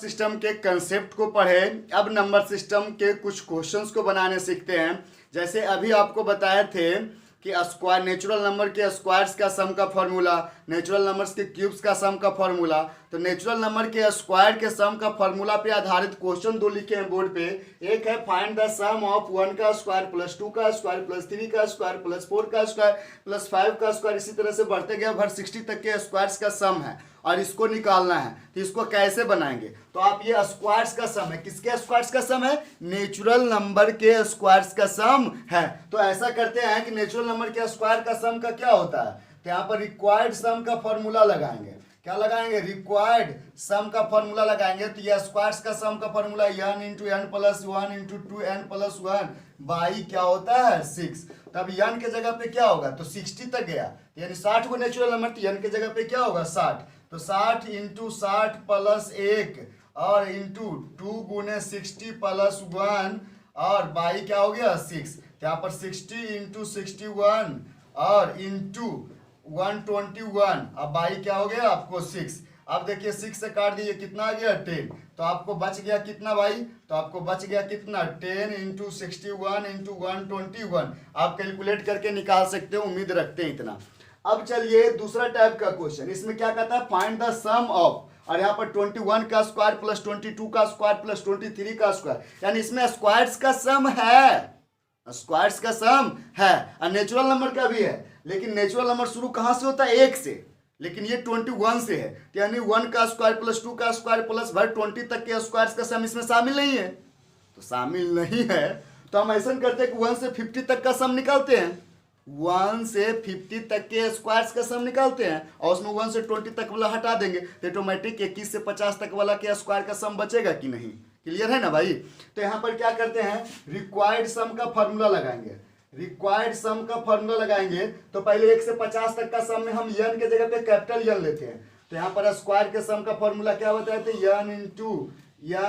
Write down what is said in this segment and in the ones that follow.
System के concept को पढ़े। अब नंबर सिस्टम के कुछ क्वेश्चंस को बनाने सीखते हैं। जैसे अभी आपको बताए थे कि स्क्वायर, नेचुरल नंबर के स्क्वायर्स का सम का फॉर्मूला, नेचुरल नंबर्स के क्यूब्स का सम का फॉर्मूला। तो नेचुरल नंबर के स्क्वायर के सम का फॉर्मूला पे आधारित क्वेश्चन दो लिखे हैं बोर्ड पे। एक है फाइंड द सम ऑफ 1 का स्क्वायर प्लस 2 का स्क्वायर प्लस 3 का स्क्वायर प्लस 4 का स्क्वायर प्लस 5 का स्क्वायर, इसी तरह से बढ़ते गया भर 60 तक के स्क्वायर्स का सम है और इसको निकालना है। तो इसको कैसे बनाएंगे? तो आप ये स्क्वायर्स का सम है, किसके स्क्वायर्स का सम है? नेचुरल नंबर के स्क्वायर्स का सम है। तो ऐसा करते हैं कि नेचुरल नंबर के स्क्वायर का सम का क्या होता है, तो यहाँ पर रिक्वायर्ड सम का फॉर्मूला लगाएंगे। क्या लगाएंगे? रिक्वायर्ड सम का फॉर्मूला लगाएंगे। तो ये स्क्वायर्स का सम का formula n into n plus 1 into 2n plus 1 by क्या होता है 6। तब n के जगह पे क्या होगा? तो 60 तक गया, यानी 60 को नेचुरल नंबर, तो n के जगह पे क्या होगा 60। तो 60 इंटू 60 प्लस 1 और इंटू 2 गुने 60 प्लस 1 और बाई क्या हो गया 6। तो यहाँ पर 60 इंटू 61 और इंटू 121, अब बाई क्या हो गया आपको 6। अब देखिए 6 से काट दिए, कितना आ गया 10। तो आपको बच गया कितना भाई? तो आपको बच गया कितना 10 इंटू 61 इंटू 121। आप कैलकुलेट करके निकाल सकते हो, उम्मीद रखते हैं इतना। अब चलिए दूसरा टाइप का क्वेश्चन, इसमें क्या कहता है फाइंड द सम ऑफ, और यहाँ पर 21 का स्क्वायर प्लस 22 का स्क्वायर प्लस 23 का स्क्वायर, यानी इसमें स्क्वायर्स का सम है, स्क्वायर्स का सम है और नेचुरल नंबर का भी है। लेकिन नेचुरल नंबर शुरू कहाँ से होता है? 1 से, लेकिन ये 21 से है, यानी 1 का स्क्वायर प्लस 2 का स्क्वायर प्लस भर 20 तक के स्क्वायर्स का सम इसमें शामिल नहीं है। तो शामिल नहीं है तो हम ऐसा करते हैं कि 1 से 50 तक का सम निकालते हैं, 1 से 50 तक के स्क्वायर्स का सम निकालते हैं और उसमें 1 से 20 तक वाला हटा देंगे तो ऑटोमेटिक 21 से 50 तक वाला के स्क्वायर का सम बचेगा कि नहीं? क्लियर है ना भाई? तो यहाँ पर क्या करते हैं, रिक्वायर्ड सम का फॉर्मूला लगाएंगे। रिक्वायर्ड सम का फॉर्मूला लगाएंगे तो पहले 1 से 50 तक का सम में हम n के जगह पे कैपिटल n लेते हैं। तो यहाँ पर स्क्वायर के सम का फॉर्मूला क्या बताए थे? n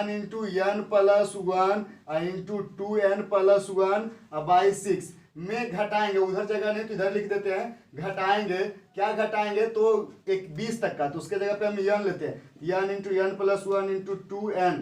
into n plus 1 into 2n plus 1 by 6 में घटाएंगे, उधर जगह नहीं तो इधर लिख देते हैं, घटाएंगे। क्या घटाएंगे? तो एक 20 तक का, तो उसके जगह पे हम n लेते हैं, n into n plus 1 into 2n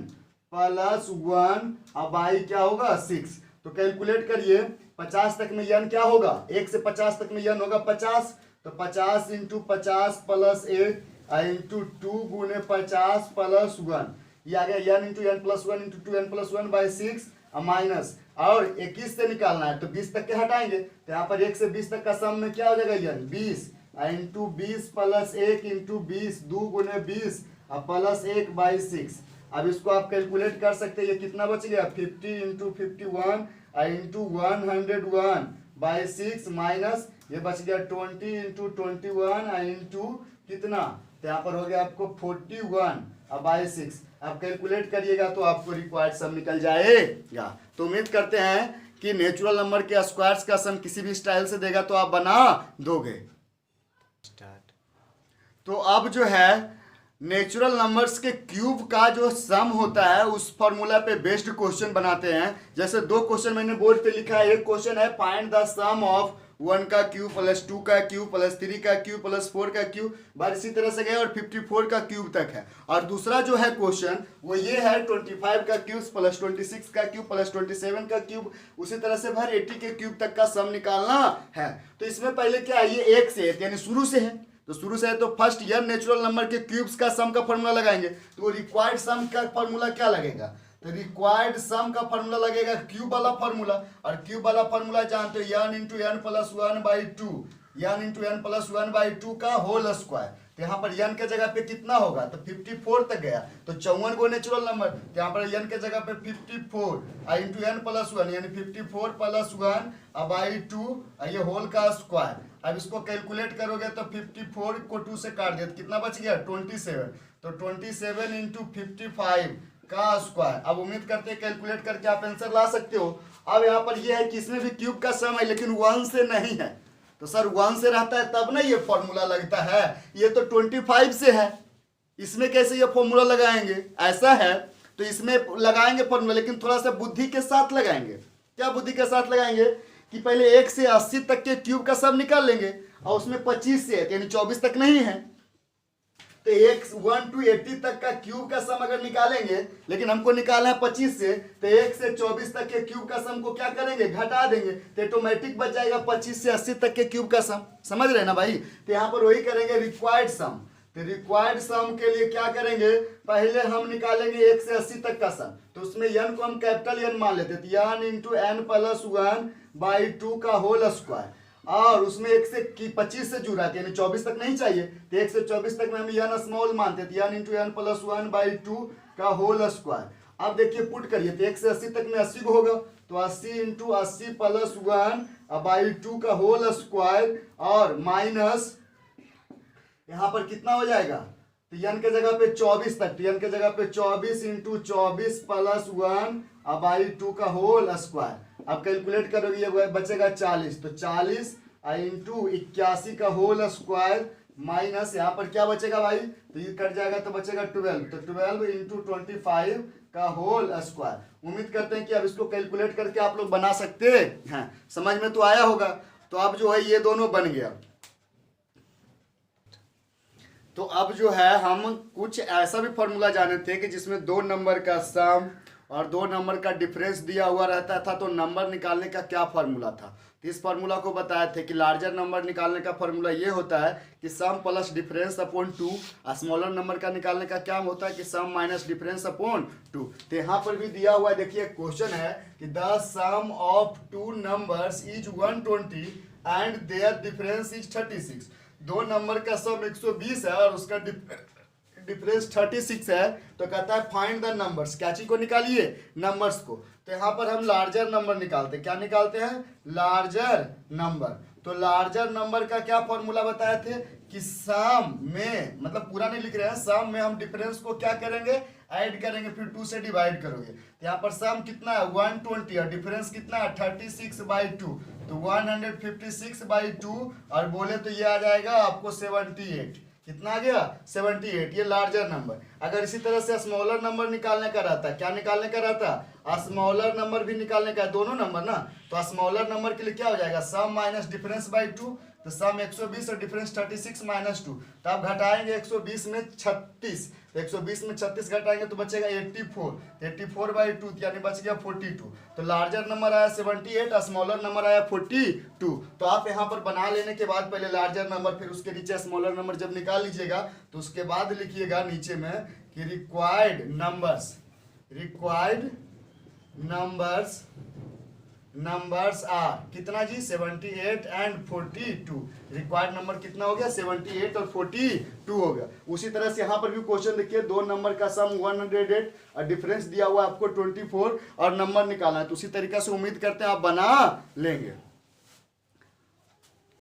plus 1 by क्या होगा 6। तो कैलकुलेट करिए 50 तक में n क्या होगा? 1 से 50 तक में n होगा 50। तो 50 इंटू 50 प्लस 1 इंटू 2 गुने 50 प्लस 1, ये आ गया n into n plus 1 into 2n plus 1 by 6 minus, और 21 से निकालना है तो 20 तक के हटाएंगे। तो यहाँ पर 1 से 20 तक का सम में क्या हो जाएगा n 20 इंटू 20 प्लस 1 इंटू 20 2 गुने 20 प्लस 1 बाई 6। अब इसको आप कैलकुलेट कर सकते हैं, ये कितना बच गया 50 इंटू 51 इंटू 101 बाई 6 माइनस ये बच गया 20 इंटू 21 इंटू कितना, तो यहाँ पर हो गया आपको 41 बाई 6। आप कैलकुलेट करिएगा तो आपको रिक्वायर्ड सम निकल जाएगा। तो उम्मीद करते हैं कि नेचुरल नंबर के स्क्वायर्स का सम किसी भी स्टाइल से देगा तो आप बना दोगे। तो अब जो है नेचुरल नंबर्स के क्यूब का जो सम होता है उस फॉर्मूला पे बेस्ड क्वेश्चन बनाते हैं। जैसे 2 क्वेश्चन मैंने बोर्ड पे लिखा है। एक क्वेश्चन है फाइंड द सम ऑफ 1 का क्यूब प्लस 2 का क्यूब प्लस 3 का क्यूब प्लस 4 का क्यूब, बार इसी तरह से गए और 54 का क्यूब तक है। और दूसरा जो है क्वेश्चन वो ये है 25 का क्यूब प्लस 26 का क्यूब प्लस 27 का क्यूब, उसी तरह से भर 80 के क्यूब तक का सम निकालना है। तो इसमें पहले क्या है, ये 1 से है यानी शुरू से है, तो शुरू से है तो फर्स्ट n नेचुरल नंबर के क्यूब्स का सम का फॉर्मूला लगाएंगे। तो रिक्वायर्ड सम का फॉर्मूला क्या लगेगा? तो रिक्वायर्ड सम का फॉर्मूला लगेगा क्यूब वाला फॉर्मूला, और क्यूब वाला फॉर्मूला जानते हो n into n plus 1 by 2, n into n plus 1 by 2 का होल स्क्वायर। तो यहाँ पर n के जगह पे कितना होगा? तो 54 तक गया, तो 54 को नेचुरल नंबर, तो यहाँ पर n के जगह पे 54 इंटू n प्लस 1 यानी 54 प्लस 1 बाई 2 ये होल का स्क्वायर। अब इसको कैलकुलेट करोगे तो 54 को 2 से काट दिया तो कितना बच गया 27। तो 27 इंटू 55 का स्क्वायर। अब उम्मीद करते हैं कैलकुलेट करके आप आंसर ला सकते हो। अब यहाँ पर ये है कि इसमें भी क्यूब का सम है लेकिन 1 से नहीं है। तो सर 1 से रहता है तब ना ये फॉर्मूला लगता है, ये तो 25 से है, इसमें कैसे ये फॉर्मूला लगाएंगे? ऐसा है तो इसमें लगाएंगे फॉर्मूला, लेकिन थोड़ा सा बुद्धि के साथ लगाएंगे। क्या बुद्धि के साथ लगाएंगे कि पहले 1 से 80 तक के क्यूब का सम निकाल लेंगे और उसमें 25 से है यानी 24 तक नहीं है, तो 1 to 80 तक का क्यूब का सम अगर निकालेंगे, लेकिन हमको निकालना है 25 से, तो 1 से 24 तक के क्यूब का सम को क्या करेंगे, घटा देंगे, तो ऑटोमेटिक बच जाएगा 25 से 80 तक के क्यूब का सम। समझ रहे हैं ना भाई। तो यहाँ पर वही करेंगे रिक्वायर्ड सम। तो रिक्वायर्ड सम के लिए क्या करेंगे, पहले हम निकालेंगे 1 से 80 तक का सम। तो उसमें n को हम कैपिटल N मान लेते, तो n इंटू n प्लस 1/2 का होल स्क्वायर, और उसमें 1 से 25 से जुड़ा है, यानी 24 तक नहीं चाहिए, तो 1 से 24 तक में हम n स्मॉल मानते थे, n इंटू n प्लस 1/2 का होल स्क्वायर। अब देखिए पुट करिए, तो 1 से 80 तक में 80 को होगा, तो 80 इंटू 80 प्लस 1/2 का होल स्क्वायर, और माइनस यहाँ पर कितना हो जाएगा, तो n के जगह पे 24 तक, तो n के जगह पे 24 इंटू 24 प्लस 1/2 का होल स्क्वायर। अब कैलकुलेट करोगे ये बचेगा 40, तो 40 इंटू 81 का होल स्क्वायर, माइनस यहाँ पर क्या बचेगा भाई, तो ये कट जाएगा तो बचेगा 12, तो 12 इंटू 25 का होल स्क्वायर। उम्मीद करते हैं कि अब इसको कैलकुलेट करके आप लोग बना सकते हैं, समझ में तो आया होगा। तो अब जो है ये दोनों बन गया। तो अब जो है हम कुछ ऐसा भी फॉर्मूला जाने थे कि जिसमें 2 नंबर का सम और 2 नंबर का डिफरेंस दिया हुआ रहता था, तो नंबर निकालने का क्या फॉर्मूला था। तो इस फॉर्मूला को बताए थे कि लार्जर नंबर निकालने का फॉर्मूला ये होता है कि sum plus difference upon 2। Smaller number का निकालने का क्या होता है कि सम माइनस डिफरेंस अपॉन 2। तो यहाँ पर भी दिया हुआ है, देखिए क्वेश्चन है कि the sum of 2 numbers is 120 and there difference is 36। 2 number का सम 120 है और उसका डिफरेंस 36 है। तो कहता है फाइंड द नंबर्स, क्या चीज को निकालिए, नंबर्स को। तो यहाँ पर हम लार्जर नंबर निकालते हैं, क्या निकालते हैं, लार्जर नंबर। तो लार्जर नंबर का क्या फॉर्मूला बताए थे कि सम में, मतलब पूरा नहीं लिख रहे हैं, सम में हम डिफरेंस को क्या करेंगे, ऐड करेंगे, फिर 2 से डिवाइड करोगे। तो यहाँ पर सम कितना है 120 और डिफरेंस कितना है 36/2, तो 156/2, और बोले तो ये आ जाएगा आपको 78। कितना आ गया 78, ये लार्जर नंबर। अगर इसी तरह से स्मॉलर नंबर निकालने का रहता है, क्या निकालने का रहता है, स्मॉलर नंबर भी निकालने का है, दोनों नंबर ना। तो स्मॉलर नंबर के लिए क्या हो जाएगा, सम माइनस डिफरेंस बाई 2, तो सम 120 और डिफरेंस 36 माइनस 2। तो आप घटाएंगे 120 में 36, तो 120 में 36 घटाएंगे तो बचेगा 84, 84/2 यानी बच गया 42। तो लार्जर नंबर आया 78, स्मॉलर नंबर आया 42। तो आप यहाँ पर बना लेने के बाद पहले लार्जर नंबर, फिर उसके नीचे स्मॉलर नंबर जब निकाल लीजिएगा तो उसके बाद लिखिएगा नीचे में कि रिक्वायर्ड नंबर्स आर कितना जी 78 एंड 42। रिक्वायर्ड नंबर कितना हो गया 78 और 42 हो गया। उसी तरह से यहाँ पर भी क्वेश्चन देखिए, 2 नंबर का सम 108 और डिफरेंस दिया हुआ आपको 24 और नंबर निकालना है। तो उसी तरीके से उम्मीद करते हैं आप बना लेंगे।